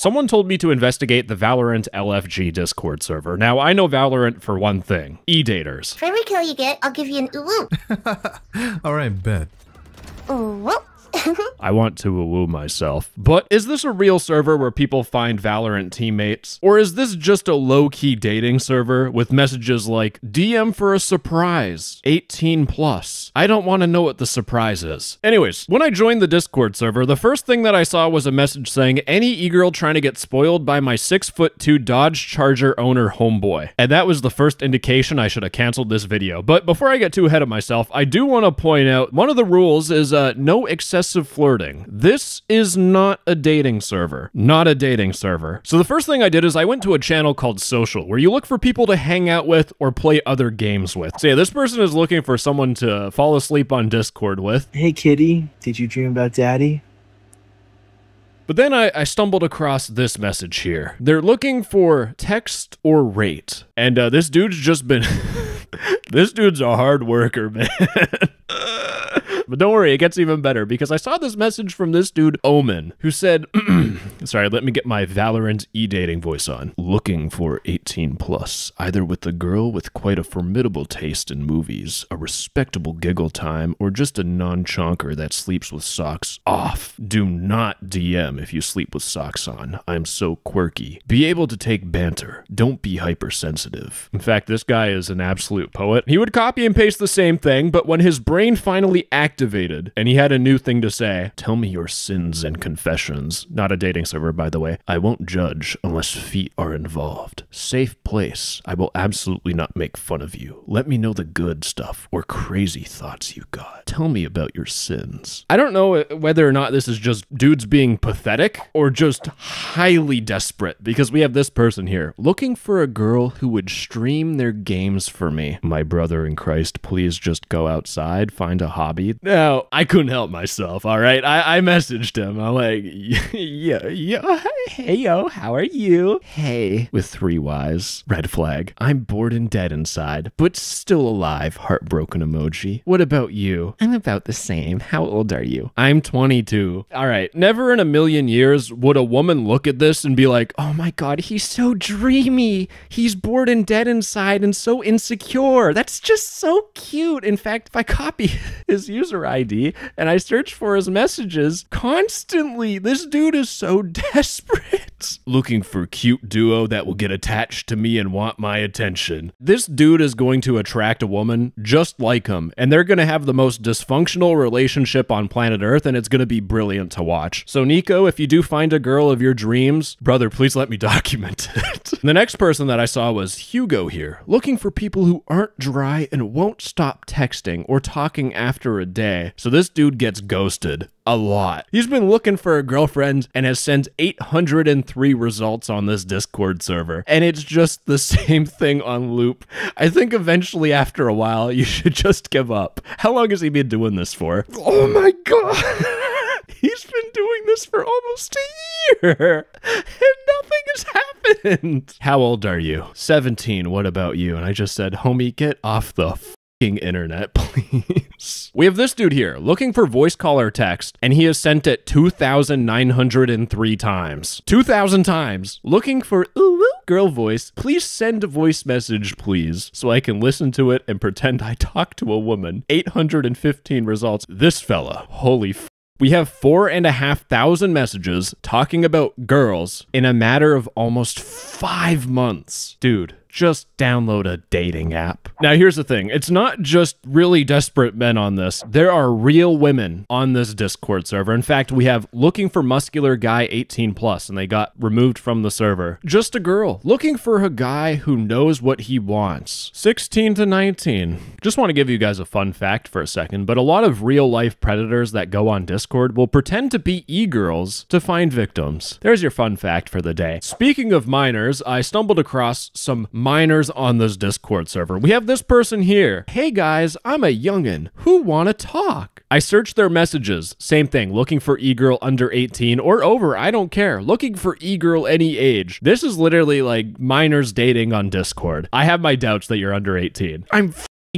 Someone told me to investigate the Valorant LFG Discord server. Now, I know Valorant for one thing. E-daters. For every kill you get, I'll give you an ooh. Alright, bet. Ooh. I want to woo myself. But is this a real server where people find Valorant teammates? Or is this just a low-key dating server with messages like, DM for a surprise, 18 plus? I don't want to know what the surprise is. Anyways, when I joined the Discord server, the first thing that I saw was a message saying, any e-girl trying to get spoiled by my 6'2" Dodge Charger owner homeboy. And that was the first indication I should have canceled this video. But before I get too ahead of myself, I do want to point out, one of the rules is no excessive flirting. This is not a dating server. Not a dating server. So the first thing I did is I went to a channel called Social, where you look for people to hang out with or play other games with. So yeah, this person is looking for someone to fall asleep on Discord with. Hey kitty, did you dream about daddy? But then I stumbled across this message here. They're looking for text or rate. And this dude's just been... This dude's a hard worker, man. But don't worry, it gets even better, because I saw this message from this dude, Omen, who said, sorry, let me get my Valorant e-dating voice on. Looking for 18 plus, either with a girl with quite a formidable taste in movies, a respectable giggle time, or just a non-chonker that sleeps with socks off. Do not DM if you sleep with socks on. I'm so quirky. Be able to take banter. Don't be hypersensitive. In fact, this guy is an absolute poet. He would copy and paste the same thing, but when his brain finally activated and he had a new thing to say, tell me your sins and confessions. Not a dating server, by the way. I won't judge unless feet are involved. Safe place. I will absolutely not make fun of you. Let me know the good stuff or crazy thoughts you got. Tell me about your sins. I don't know whether or not this is just dudes being pathetic or just highly desperate, because we have this person here looking for a girl who would stream their games for me. My brother in Christ, please just go outside, find a hobby. Now, I couldn't help myself, all right? I messaged him. I'm like, hey, yo, how are you? Hey, with 3 Ys. Red flag. I'm bored and dead inside, but still alive, heartbroken emoji. What about you? I'm about the same. How old are you? I'm 22. All right, never in a million years would a woman look at this and be like, oh my God, he's so dreamy. He's bored and dead inside and so insecure. That's just so cute. In fact, if I copy his user ID and I search for his messages constantly, this dude is so desperate. Looking for cute duo that will get attached to me and want my attention. This dude is going to attract a woman just like him, and they're going to have the most dysfunctional relationship on planet Earth, and it's going to be brilliant to watch. So Nico, if you do find a girl of your dreams, brother, please let me document it. The next person that I saw was Hugo here, looking for people who aren't dry and won't stop texting or talking after a day. So this dude gets ghosted a lot. He's been looking for a girlfriend and has sent 803 results on this Discord server, and it's just the same thing on loop. I think eventually after a while you should just give up. How long has he been doing this for? Oh my God. He's been doing this for almost a year and nothing has happened. How old are you? 17. What about you? And I just said, homie, get off the internet, please. We have this dude here looking for voice call or text, and he has sent it 2,903 times. 2,000 times. Looking for ooh, girl voice. Please send a voice message, please, so I can listen to it and pretend I talk to a woman. 815 results. This fella, holy f. We have 4,500 messages talking about girls in a matter of almost 5 months. Dude, just download a dating app. Now, here's the thing. It's not just really desperate men on this. There are real women on this Discord server. In fact, we have looking for muscular guy 18 plus, and they got removed from the server. Just a girl looking for a guy who knows what he wants. 16 to 19. Just want to give you guys a fun fact for a second, but a lot of real life predators that go on Discord will pretend to be e-girls to find victims. There's your fun fact for the day. Speaking of minors, I stumbled across some minors on this Discord server. We have this person here. Hey guys, I'm a youngin' who wanna talk. I searched their messages. Same thing, looking for e-girl under 18 or over, I don't care. Looking for e-girl any age. This is literally like minors dating on Discord. I have my doubts that you're under 18. I'm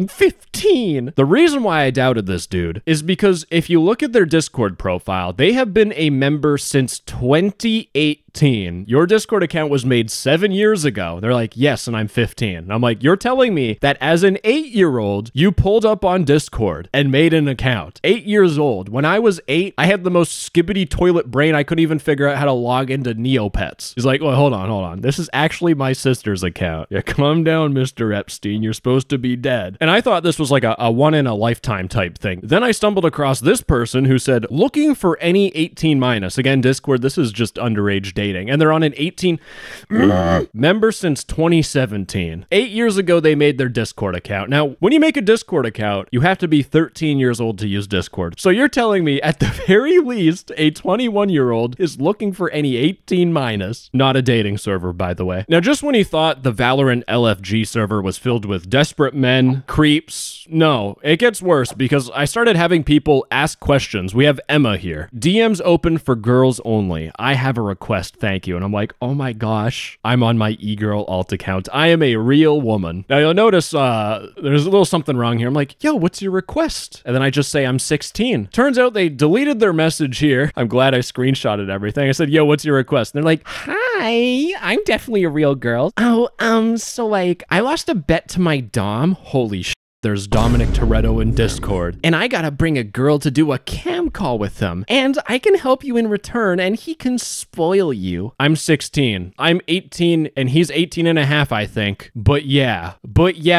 15. The reason why I doubted this dude is because if you look at their Discord profile, they have been a member since 2018. 15. Your Discord account was made 7 years ago. They're like, yes, and I'm 15. And I'm like, you're telling me that as an 8-year-old, you pulled up on Discord and made an account. 8 years old. When I was 8, I had the most skibbity toilet brain. I couldn't even figure out how to log into Neopets. He's like, well, hold on. This is actually my sister's account. Yeah, calm down, Mr. Epstein. You're supposed to be dead. And I thought this was like a one-in-a-lifetime type thing. Then I stumbled across this person who said, looking for any 18 minus. Again, Discord, this is just underage dating. And they're on an 18 member since 2017. 8 years ago, they made their Discord account. Now, when you make a Discord account, you have to be 13 years old to use Discord. So you're telling me at the very least, a 21-year-old is looking for any 18 minus. Not a dating server, by the way. Now, just when you thought the Valorant LFG server was filled with desperate men, creeps, no, it gets worse because I started having people ask questions. We have Emma here. DMs open for girls only. I have a request, thank you. And I'm like, oh my gosh, I'm on my e-girl alt account. I am a real woman. Now you'll notice there's a little something wrong here. I'm like, yo, what's your request? And then I just say I'm 16. Turns out they deleted their message here. I'm glad I screenshotted everything. I said, yo, what's your request? And they're like, hi, I'm definitely a real girl. Oh, so like, I lost a bet to my dom. Holy shit. There's Dominic Toretto in Discord, and I gotta bring a girl to do a cam call with him, and I can help you in return, and he can spoil you. I'm 16. I'm 18, and he's 18 and a half, I think. But yeah,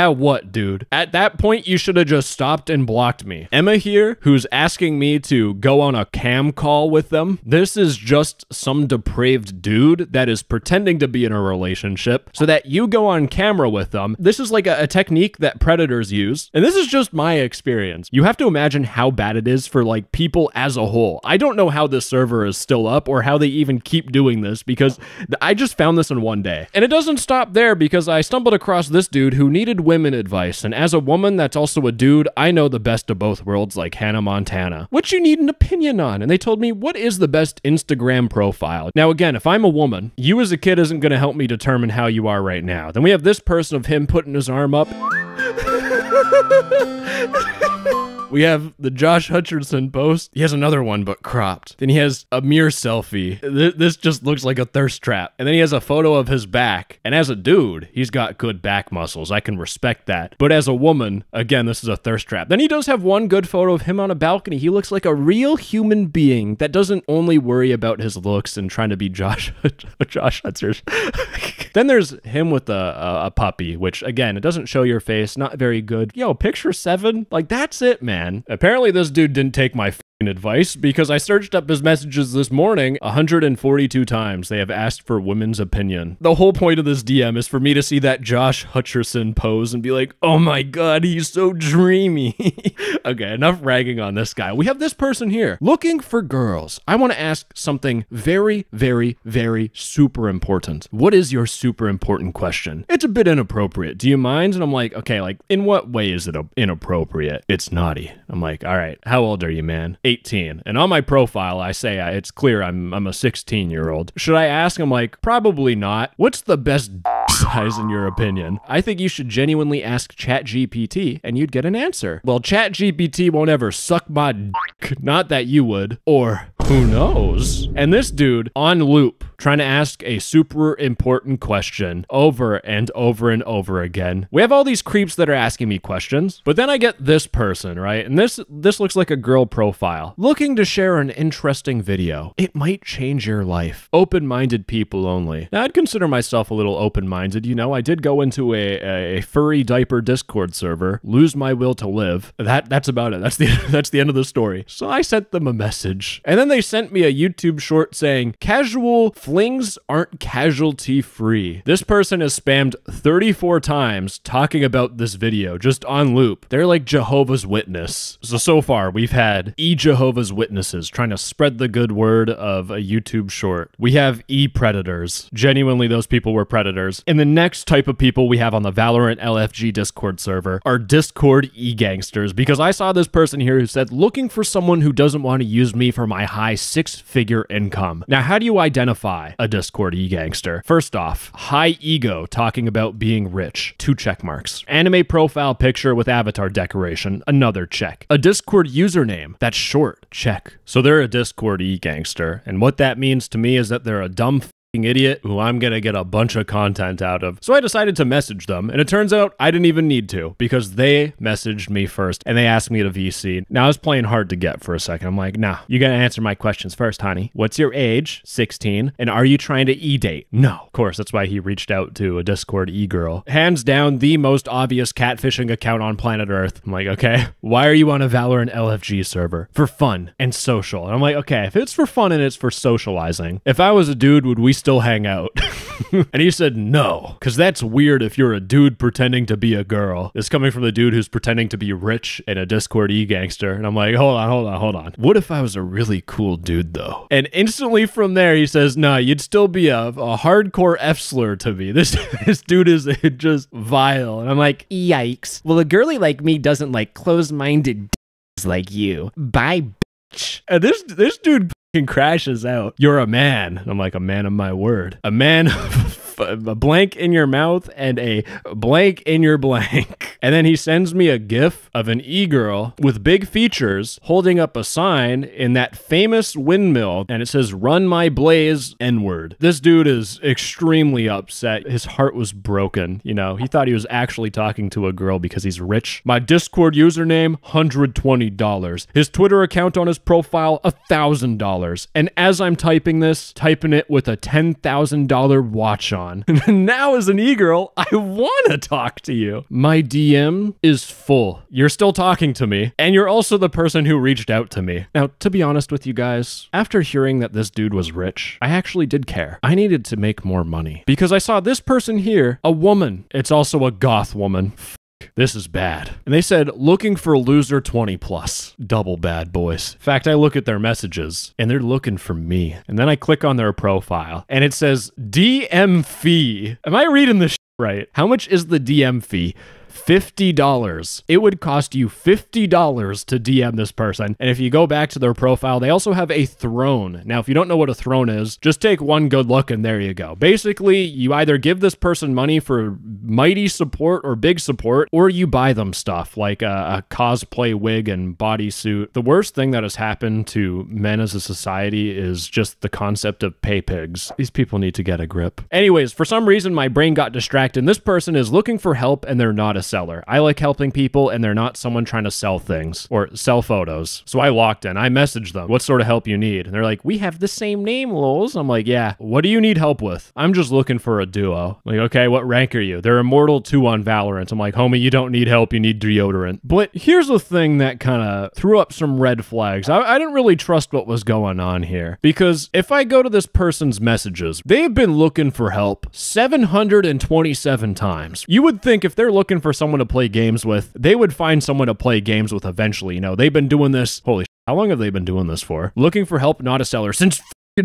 what, dude? At that point, you should have just stopped and blocked me. Emma here, who's asking me to go on a cam call with them. This is just some depraved dude that is pretending to be in a relationship so that you go on camera with them. This is like a technique that predators use. And this is just my experience. You have to imagine how bad it is for like people as a whole. I don't know how this server is still up or how they even keep doing this because I just found this in one day. And it doesn't stop there because I stumbled across this dude who needed women advice. And as a woman that's also a dude, I know the best of both worlds like Hannah Montana. What you need an opinion on? And they told me, what is the best Instagram profile? Now again, if I'm a woman, you as a kid isn't going to help me determine how you are right now. Then we have this person of him putting his arm up. We have the Josh Hutcherson post. He has another one, but cropped. Then he has a mirror selfie. This just looks like a thirst trap. And then he has a photo of his back. And as a dude, he's got good back muscles. I can respect that. But as a woman, again, this is a thirst trap. Then he does have one good photo of him on a balcony. He looks like a real human being that doesn't only worry about his looks and trying to be Josh Hutcherson. Then there's him with a puppy, which, again, it doesn't show your face. Not very good. Yo, picture 7? Like, that's it, man. Apparently, this dude didn't take my advice because I searched up his messages this morning 142 times. They have asked for women's opinion. The whole point of this DM is for me to see that Josh Hutcherson pose and be like, oh my god, he's so dreamy. Okay, enough ragging on this guy. We have this person here looking for girls. I want to ask something very, very, very super important. What is your super important question? It's a bit inappropriate. Do you mind? And I'm like, okay, like in what way is it inappropriate? It's naughty. I'm like, all right, how old are you, man? 18. And on my profile, I say it's clear I'm a 16-year-old. Should I ask? I'm like, probably not. What's the best size in your opinion? I think you should genuinely ask ChatGPT and you'd get an answer. Well, ChatGPT won't ever suck my dick. Not that you would. Or who knows? And this dude on loop trying to ask a super important question over and over and over again. We have all these creeps that are asking me questions, but then I get this person, right? And this looks like a girl profile looking to share an interesting video. It might change your life. Open-minded people only. Now, I'd consider myself a little open-minded. You know, I did go into a furry diaper Discord server, lose my will to live. That's about it. That's the end of the story. So I sent them a message, and then they sent me a YouTube short saying, casual flings aren't casualty free. This person has spammed 34 times talking about this video just on loop. They're like Jehovah's Witness. So far we've had Jehovah's Witnesses trying to spread the good word of a YouTube short. We have predators. Genuinely, those people were predators. And the next type of people we have on the Valorant LFG Discord server are Discord E-Gangsters, because I saw this person here who said, looking for someone who doesn't want to use me for my high 6-figure income. Now, how do you identify a Discord E-Gangster? First off, high ego talking about being rich. 2 check marks. Anime profile picture with avatar decoration. Another check. A Discord username that's short. Check. So they're a Discord E-Gangster. And what that means to me is that they're a dumb idiot who I'm gonna get a bunch of content out of. So I decided to message them, and it turns out I didn't even need to because they messaged me first and they asked me to VC. Now I was playing hard to get for a second. I'm like, nah, you gotta answer my questions first, honey. What's your age? 16. And are you trying to e-date? No. Of course, that's why he reached out to a Discord e-girl. Hands down, the most obvious catfishing account on planet Earth. I'm like, okay, why are you on a Valorant LFG server? For fun and social. And I'm like, okay, if it's for fun and it's for socializing, if I was a dude, would we still hang out? And he said no, because that's weird if you're a dude pretending to be a girl. It's coming from the dude who's pretending to be rich in a Discord E-Gangster. And I'm like, hold on. What if I was a really cool dude though? And instantly from there, he says, nah, you'd still be a hardcore F-slur to me. This dude is just vile. And I'm like, yikes. Well, a girly like me doesn't like close-minded like you. Bye, bitch. And this dude crashes out. You're a man. I'm like, a man of my word. A man a blank in your mouth and a blank in your blank. And then he sends me a gif of an e-girl with big features holding up a sign in that famous windmill, and it says, run my blaze N-word. This dude is extremely upset. His heart was broken. You know, he thought he was actually talking to a girl because he's rich. My Discord username, $120. His Twitter account on his profile, $1,000. And as I'm typing this, typing it with a $10,000 watch on. Now as an e-girl, I want to talk to you. My DM is full. You're still talking to me, and you're also the person who reached out to me. Now, to be honest with you guys, after hearing that this dude was rich, I actually did care. I needed to make more money because I saw this person here, a woman. It's also a goth woman. This is bad. And they said, looking for loser 20 plus. Double bad, boys. In fact, I look at their messages and they're looking for me. And then I click on their profile and it says DM fee. Am I reading this right? How much is the DM fee? $50. It would cost you $50 to DM this person. And if you go back to their profile, they also have a throne. Now, if you don't know what a throne is, just take one good look and there you go. Basically, you either give this person money for mighty support or big support, or you buy them stuff like a cosplay wig and bodysuit. The worst thing that has happened to men as a society is just the concept of pay pigs. These people need to get a grip. Anyways, for some reason, my brain got distracted. This person is looking for help and they're not a seller. I like helping people and they're not someone trying to sell things or sell photos. So I walked in, I messaged them, what sort of help you need? And they're like, we have the same name, lols. I'm like, yeah, what do you need help with? I'm just looking for a duo. I'm like, okay, what rank are you? They're Immortal 2 on Valorant. I'm like, homie, you don't need help, you need deodorant. But here's the thing that kind of threw up some red flags. I didn't really trust what was going on here because if I go to this person's messages, they've been looking for help 727 times. You would think if they're looking for someone to play games with, they would find someone to play games with eventually. You know, they've been doing this, holy shit, how long have they been doing this for? Looking for help, not a seller, since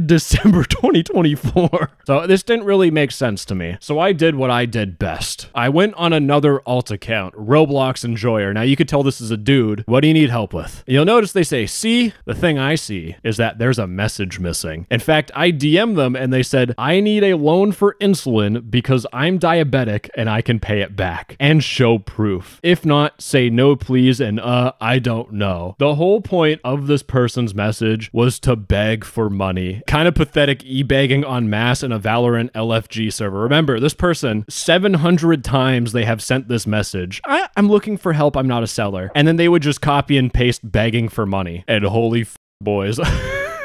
December 2024. So this didn't really make sense to me. So I did what I did best. I went on another alt account, Roblox Enjoyer. Now you could tell this is a dude. What do you need help with? You'll notice they say, see, the thing I see is that there's a message missing. In fact, I DM'd them and they said, I need a loan for insulin because I'm diabetic and I can pay it back and show proof. If not, say no, please. And I don't know. The whole point of this person's message was to beg for money. Kind of pathetic e-begging en masse in a Valorant LFG server. Remember, this person, 700 times they have sent this message. I'm looking for help, I'm not a seller. And then they would just copy and paste begging for money. And holy boys.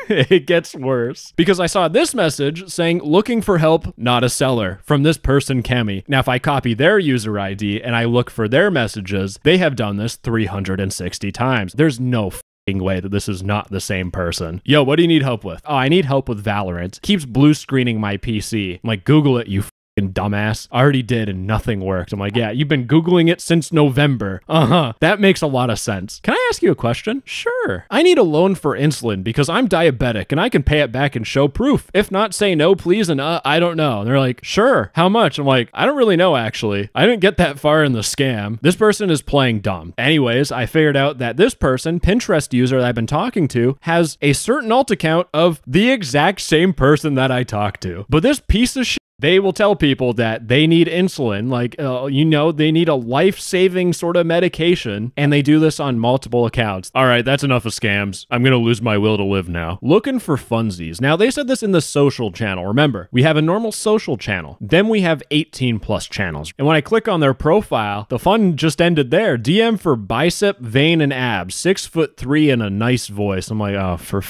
It gets worse. Because I saw this message saying, looking for help, not a seller, from this person, Kemi. Now, if I copy their user ID and I look for their messages, they have done this 360 times. There's no way that this is not the same person. Yo, what do you need help with? Oh, I need help with Valorant. Keeps blue screening my PC. I'm like, Google it, you dumbass. I already did and nothing worked. I'm like, yeah, you've been Googling it since November. That makes a lot of sense. Can I ask you a question? Sure. I need a loan for insulin because I'm diabetic and I can pay it back and show proof. If not, say no, please, and I don't know. And they're like, sure. How much? I'm like, I don't really know, actually. I didn't get that far in the scam. This person is playing dumb. Anyways, I figured out that this person, Pinterest user that I've been talking to, has a certain alt account of the exact same person that I talked to. But this piece of shit They will tell people that they need insulin, like, they need a life-saving sort of medication, and they do this on multiple accounts. All right, that's enough of scams. I'm gonna lose my will to live now. Looking for funsies. Now, they said this in the social channel. Remember, we have a normal social channel. Then we have 18+ channels. And when I click on their profile, the fun just ended there. DM for bicep, vein, and abs. 6'3" and a nice voice. I'm like, oh, for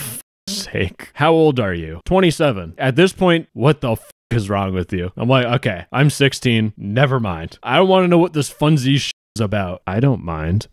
sake. How old are you? 27. At this point, what the is wrong with you? I'm like, okay, I'm 16. Never mind. I don't want to know what this funsies is about. I don't mind.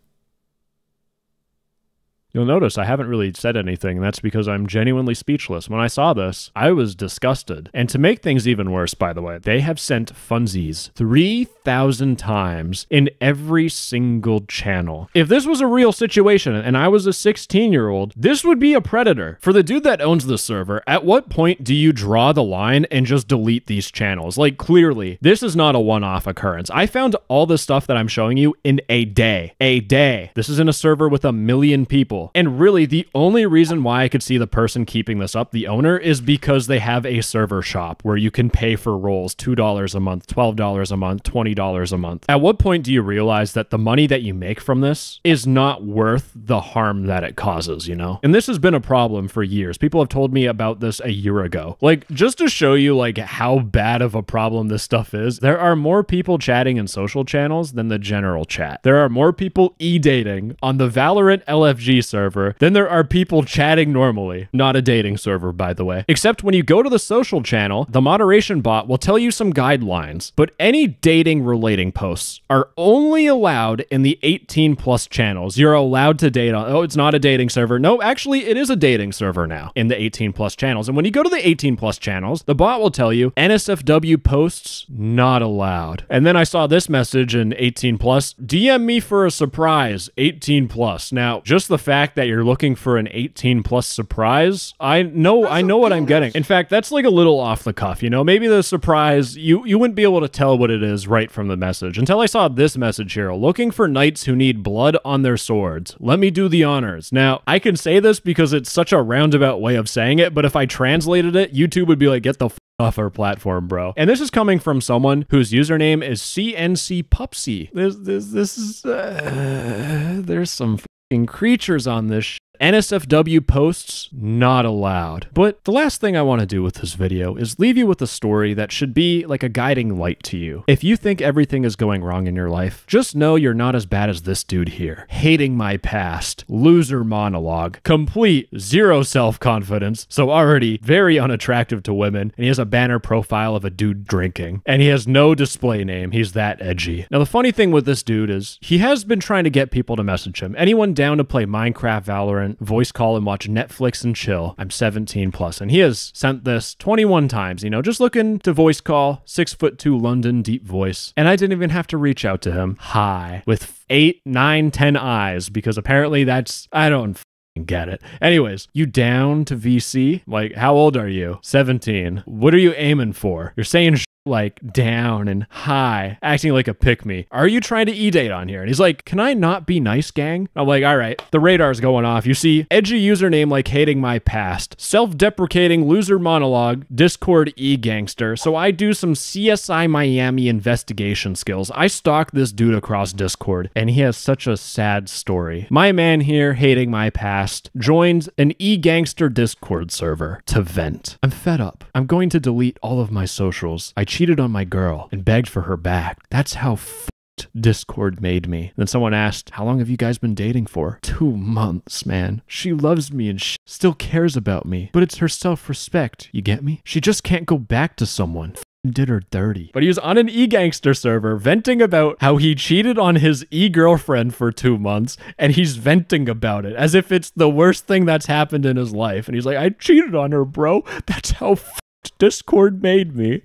You'll notice I haven't really said anything, and that's because I'm genuinely speechless. When I saw this, I was disgusted. And to make things even worse, by the way, they have sent funsies 3,000 times in every single channel. If this was a real situation and I was a 16-year-old, this would be a predator. For the dude that owns the server, at what point do you draw the line and just delete these channels? Like, clearly, this is not a one-off occurrence. I found all the stuff that I'm showing you in a day. A day. This is in a server with 1 million people. And really, the only reason why I could see the person keeping this up, the owner, is because they have a server shop where you can pay for roles $2 a month, $12 a month, $20 a month. At what point do you realize that the money that you make from this is not worth the harm that it causes, you know? And this has been a problem for years. People have told me about this a year ago. Like, just to show you like how bad of a problem this stuff is, there are more people chatting in social channels than the general chat. There are more people e-dating on the Valorant LFG server than there are people chatting normally. Not a dating server, by the way. Except when you go to the social channel, the moderation bot will tell you some guidelines, but any dating relating posts are only allowed in the 18+ channels. You're allowed to date on, oh, it's not a dating server. No, actually, it is a dating server now in the 18+ channels. And when you go to the 18+ channels, the bot will tell you NSFW posts not allowed. And then I saw this message in 18+, DM me for a surprise, 18+. Now, just the fact that you're looking for an 18+ surprise, I know what I'm getting. In fact, that's like a little off the cuff, you know? Maybe the surprise, you wouldn't be able to tell what it is right from the message until I saw this message here. Looking for knights who need blood on their swords. Let me do the honors. Now, I can say this because it's such a roundabout way of saying it, but if I translated it, YouTube would be like, get the f off our platform, bro. And this is coming from someone whose username is CNCPupsy. This is, there's some f***ing creatures on this shit. NSFW posts not allowed. But the last thing I want to do with this video is leave you with a story that should be like a guiding light to you. If you think everything is going wrong in your life, just know you're not as bad as this dude here. Hating my past, loser monologue, complete zero self-confidence, so already very unattractive to women, and he has a banner profile of a dude drinking, and he has no display name. He's that edgy. Now, the funny thing with this dude is he has been trying to get people to message him. Anyone down to play Minecraft, Valorant, voice call and watch Netflix and chill. I'm 17+, and he has sent this 21 times, you know, just looking to voice call, 6'2" London deep voice. And I didn't even have to reach out to him. Hi. With 8, 9, 10 eyes, because apparently that's, I don't get it. Anyways, you down to VC? Like, how old are you? 17. What are you aiming for? You're saying like down and high, acting like a pick-me. Are you trying to e-date on here? And he's like, can I not be nice, gang? I'm like, all right, the radar's going off. You see, edgy username like hating my past, self-deprecating loser monologue, Discord E-Gangster. So I do some CSI Miami investigation skills. I stalk this dude across Discord, and he has such a sad story. My man here, hating my past, joined an E-Gangster Discord server to vent. I'm fed up. I'm going to delete all of my socials. I cheated on my girl and begged for her back. That's how f***ed Discord made me. Then someone asked, how long have you guys been dating for? 2 months, man. She loves me and still cares about me, but it's her self-respect. You get me? She just can't go back to someone. Did her dirty. But he was on an E-Gangster server venting about how he cheated on his E-girlfriend for 2 months, and he's venting about it as if it's the worst thing that's happened in his life. And he's like, I cheated on her, bro. That's how f***ed Discord made me.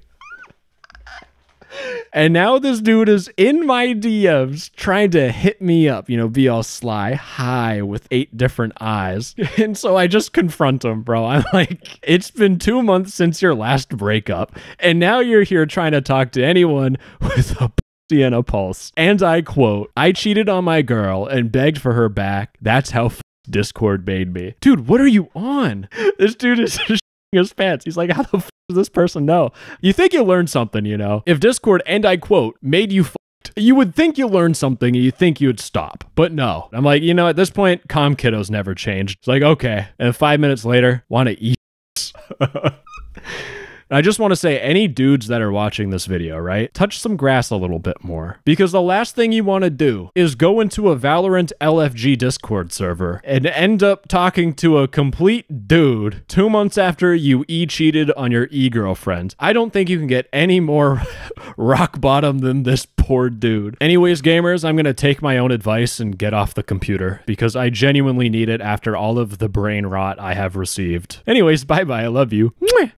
And now this dude is in my DMs trying to hit me up, you know, be all sly, hi, with 8 different eyes. And so I just confront him, bro. I'm like, it's been 2 months since your last breakup, and now you're here trying to talk to anyone with a pussy and a pulse. And I quote, I cheated on my girl and begged for her back. That's how Discord made me. Dude, what are you on? This dude is just his pants. He's like, how the does this person know? You think you learned something, you know? If Discord, and I quote, made you you would think you learned something and you think you'd stop. But no. I'm like, you know, at this point, calm kiddos never changed. It's like, okay. And 5 minutes later, want to eat. I just want to say, any dudes that are watching this video, right? Touch some grass a little bit more. Because the last thing you want to do is go into a Valorant LFG Discord server and end up talking to a complete dude 2 months after you cheated on your girlfriend. I don't think you can get any more rock bottom than this poor dude. Anyways, gamers, I'm going to take my own advice and get off the computer because I genuinely need it after all of the brain rot I have received. Anyways, bye-bye. I love you. Mwah.